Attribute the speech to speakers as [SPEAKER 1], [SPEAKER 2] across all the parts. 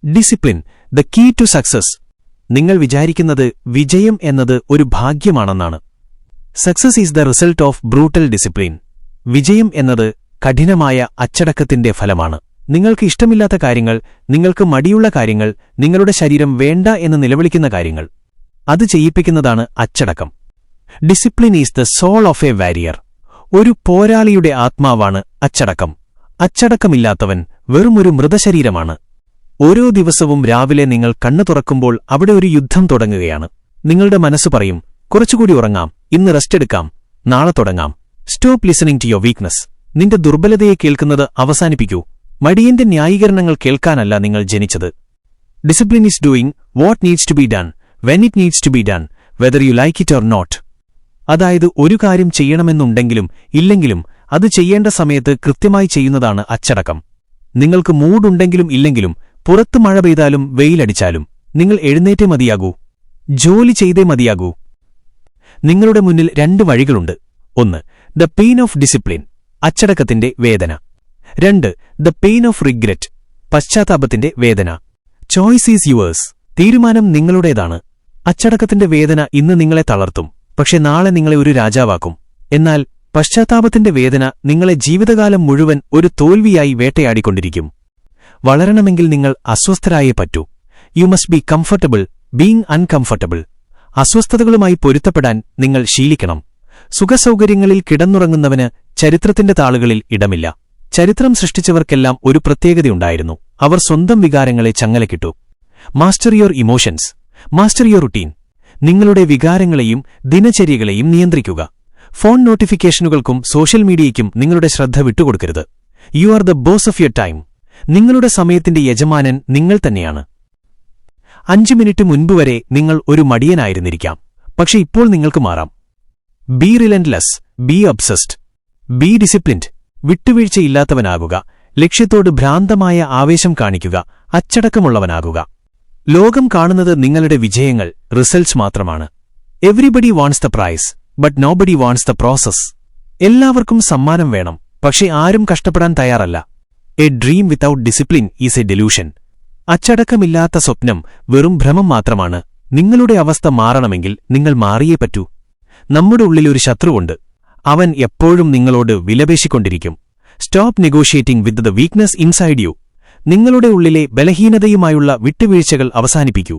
[SPEAKER 1] Discipline the key to success. നിങ്ങൾ വിചാരിക്കുന്നത് വിജയം എന്നത് ഒരു ഭാഗ്യമാണെന്നാണ്. Success is the result of brutal discipline. വിജയം എന്നത് കഠിനമായ അച്ചടക്കത്തിന്റെ ഫലമാണ്. നിങ്ങൾക്ക് ഇഷ്ടമില്ലാത്ത കാര്യങ്ങൾ, നിങ്ങൾക്ക് മടിയുള്ള കാര്യങ്ങൾ, നിങ്ങളുടെ ശരീരം വേണ്ട എന്ന് നിലവിളിക്കുന്ന കാര്യങ്ങൾ, അത് ചെയ്യിപ്പിക്കുന്നതാണ് അച്ചടക്കം. Discipline is the soul of a warrior. ഒരു പോരാളിയുടെ ആത്മാവാണ് അച്ചടക്കം. അച്ചടക്കമില്ലാത്തവൻ വെറുമൊരു മൃതശരീരമാണ്. ഓരോ ദിവസവും രാവിലെ നിങ്ങൾ കണ്ണു തുറക്കുമ്പോൾ അവിടെ ഒരു യുദ്ധം തുടങ്ങുകയാണ്. നിങ്ങളുടെ മനസ്സ് പറയും, കുറച്ചുകൂടി ഉറങ്ങാം, ഇന്ന് റെസ്റ്റ് എടുക്കാം, നാളെ തുടങ്ങാം. Stop listening to your weakness. നിന്റെ ദുർബലതയെ കേൾക്കുന്നത് അവസാനിപ്പിക്കൂ. മടിയന്റെ ന്യായീകരണങ്ങൾ കേൾക്കാനല്ല നിങ്ങൾ ജനിച്ചത്. Discipline is doing what needs to be done when it needs to be done, whether you like it or not. അതായത് ഒരു കാര്യം ചെയ്യണമെന്നുണ്ടെങ്കിലും ഇല്ലെങ്കിലും അത് ചെയ്യേണ്ട സമയത്ത് കൃത്യമായി ചെയ്യുന്നതാണ് അച്ചടക്കം. നിങ്ങൾക്ക് മൂഡുണ്ടെങ്കിലും ഇല്ലെങ്കിലും, പുറത്ത് മഴ പെയ്താലും വെയിലടിച്ചാലും നിങ്ങൾ എഴുന്നേറ്റേ മതിയാകൂ, ജോലി ചെയ്തേ മതിയാകൂ. നിങ്ങളുടെ മുന്നിൽ 2 വഴികളുണ്ട്. 1. ദ പെയിൻ ഓഫ് ഡിസിപ്ലിൻ, അച്ചടക്കത്തിന്റെ വേദന. 2. ദ പെയിൻ ഓഫ് റിഗ്രറ്റ്, പശ്ചാത്താപത്തിന്റെ വേദന. Choice is yours. തീരുമാനം നിങ്ങളുടേതാണ്. അച്ചടക്കത്തിന്റെ വേദന ഇന്ന് നിങ്ങളെ തളർത്തും, പക്ഷെ നാളെ നിങ്ങളെ ഒരു രാജാവാക്കും. എന്നാൽ പശ്ചാത്താപത്തിന്റെ വേദന നിങ്ങളെ ജീവിതകാലം മുഴുവൻ ഒരു തോൽവിയായി വേട്ടയാടിക്കൊണ്ടിരിക്കും. വളരണമെങ്കിൽ നിങ്ങൾ അസ്വസ്ഥരായേ പറ്റൂ. You must be comfortable being uncomfortable. അസ്വസ്ഥതകളുമായി പൊരുത്തപ്പെടാൻ നിങ്ങൾ ശീലിക്കണം. സുഖസൗകര്യങ്ങളിൽ കിടന്നുറങ്ങുന്നവന് ചരിത്രത്തിന്റെ താളുകളിൽ ഇടമില്ല. ചരിത്രം സൃഷ്ടിച്ചവർക്കെല്ലാം ഒരു പ്രത്യേകതയുണ്ടായിരുന്നു. അവർ സ്വന്തം വികാരങ്ങളെ ചങ്ങലക്കിട്ടു. Master your emotions, master your routine. നിങ്ങളുടെ വികാരങ്ങളെയും ദിനചര്യകളെയും നിയന്ത്രിക്കുക. ഫോൺ നോട്ടിഫിക്കേഷനുകൾക്കും സോഷ്യൽ മീഡിയയ്ക്കും നിങ്ങളുടെ ശ്രദ്ധ വിട്ടുകൊടുക്കരുത്. You are the boss of your time. നിങ്ങളുടെ സമയത്തിന്റെ യജമാനൻ നിങ്ങൾ തന്നെയാണ്. 5 മിനിറ്റ് മുൻപ് വരെ നിങ്ങൾ ഒരു മടിയനായിരുന്നിരിക്കാം, പക്ഷെ ഇപ്പോൾ നിങ്ങൾക്ക് മാറാം. Be relentless, be obsessed, be disciplined. വിട്ടുവീഴ്ചയില്ലാത്തവനാകുക. ലക്ഷ്യത്തോട് ഭ്രാന്തമായ ആവേശം കാണിക്കുക. അച്ചടക്കമുള്ളവനാകുക. ലോകം കാണുന്നത് നിങ്ങളുടെ വിജയങ്ങൾ, റിസൾട്ട്സ് മാത്രമാണ്. Everybody wants the prize, but nobody wants the process. എല്ലാവർക്കും സമ്മാനം വേണം, പക്ഷെ ആരും കഷ്ടപ്പെടാൻ തയ്യാറല്ല. A dream without discipline is a delusion. അച്ചടക്കമില്ലാത്ത സ്വപ്നം വെറും ഭ്രമം മാത്രമാണ്. നിങ്ങളുടെ അവസ്ഥ മാറണമെങ്കിൽ നിങ്ങൾ മാറിയേ പറ്റൂ. നമ്മുടെ ഉള്ളിലൊരു ശത്രുവുണ്ട്. അവൻ എപ്പോഴും നിങ്ങളോട് വിലപേശിക്കൊണ്ടിരിക്കും. Stop negotiating with the weakness inside you. നിങ്ങളുടെ ഉള്ളിലെ ബലഹീനതയുമായുള്ള വിട്ടുവീഴ്ചകൾ അവസാനിപ്പിക്കൂ.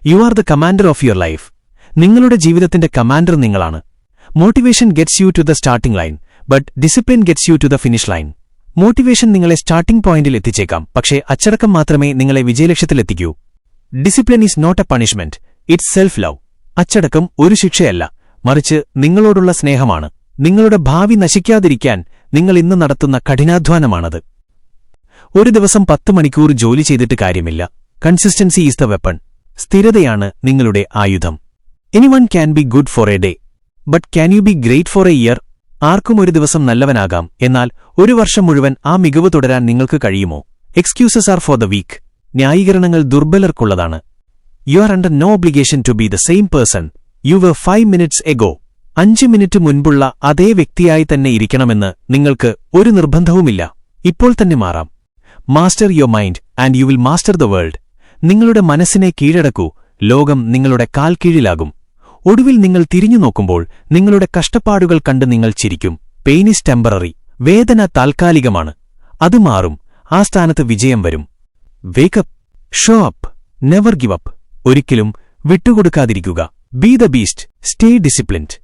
[SPEAKER 1] You are the commander of your life. നിങ്ങളുടെ ജീവിതത്തിന്റെ കമാൻഡർ നിങ്ങളാണ്. Motivation gets you to the starting line, but discipline gets you to the finish line. Motivation നിങ്ങളെ starting പോയിന്റിൽ എത്തിച്ചേക്കാം, പക്ഷേ അച്ചടക്കം മാത്രമേ നിങ്ങളെ വിജയലക്ഷ്യത്തിലെത്തിക്കൂ. Discipline is not a punishment, it's self love. അച്ചടക്കം ഒരു ശിക്ഷയല്ല, മറിച്ച് നിങ്ങളോടുള്ള സ്നേഹമാണ്. നിങ്ങളുടെ ഭാവി നശിക്കാതിരിക്കാൻ നിങ്ങൾ ഇന്ന് നടത്തുന്ന കഠിനാധ്വാനമാണത്. ഒരു ദിവസം 10 മണിക്കൂർ ജോലി ചെയ്തിട്ട് കാര്യമില്ല. Consistency is the weapon. സ്ഥിരതയാണ് നിങ്ങളുടെ ആയുധം. Anyone can be good for a day, but can you be great for a year? ആർക്കും ഒരു ദിവസം നല്ലവനാകാം, എന്നാൽ ഒരു വർഷം മുഴുവൻ ആ മികവ് തുടരാൻ നിങ്ങൾക്ക് കഴിയുമോ? Excuses are for the weak. ന്യായീകരണങ്ങൾ ദുർബലർക്കുള്ളതാണ്. You are under no obligation to be the same person you were 5 minutes ago. 5 minute മുൻപുള്ള അതേ വ്യക്തിയായി തന്നെ ഇരിക്കണമെന്ന് നിങ്ങൾക്ക് ഒരു നിർബന്ധവുമില്ല. ഇപ്പോൾ തന്നെ മാറാം. Master your mind and you will master the world. നിങ്ങളുടെ മനസ്സിനെ കീഴടക്കൂ, ലോകം നിങ്ങളുടെ കാൽ കീഴിലാകും. ഒടുവിൽ നിങ്ങൾ തിരിഞ്ഞു നോക്കുമ്പോൾ നിങ്ങളുടെ കഷ്ടപ്പാടുകൾ കണ്ട് നിങ്ങൾ ചിരിക്കും. Pain is temporary. വേദന താൽക്കാലികമാണ്. അത് മാറും. ആ സ്ഥാനത്ത് വിജയം വരും. Wake up, show up, never give up. ഒരിക്കലും വിട്ടുകൊടുക്കാതിരിക്കുക. Be the beast, stay disciplined.